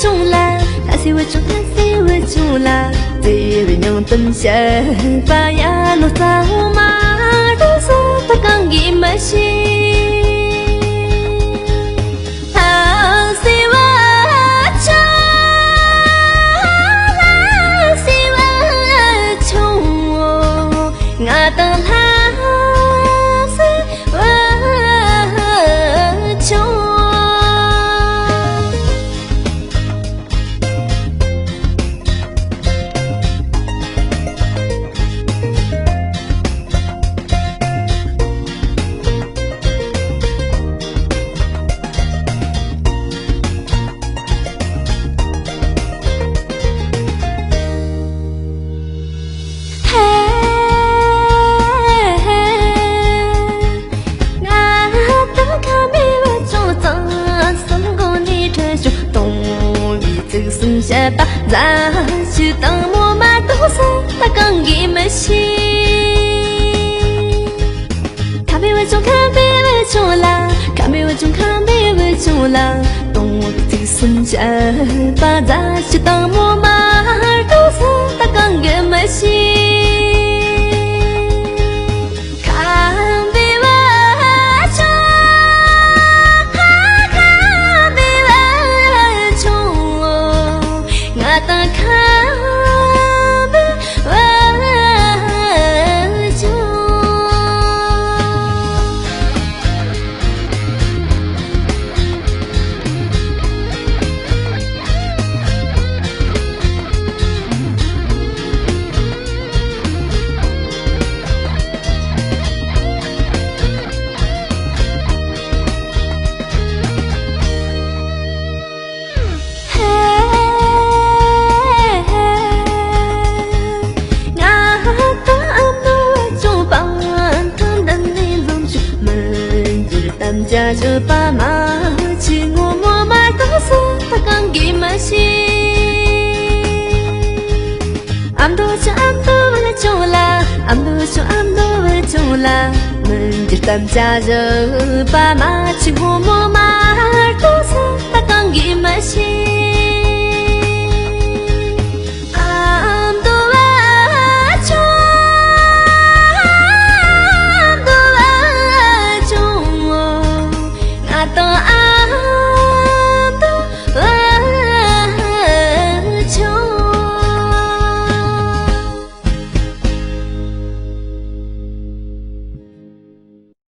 中啦，他是为中，他是为中啦，这为娘灯下把呀路走嘛，都是他刚一么心。剩下把咱去当我嘛都是他刚一么心，看别为中，看别为中啦，看别为中，看别为中啦，懂我的剩下把咱去当我嘛都是他刚一么心。家就把马骑我嘛都是他刚给嘛心，俺都就俺都为中啦，俺都就俺都为中啦，们就咱家就把马骑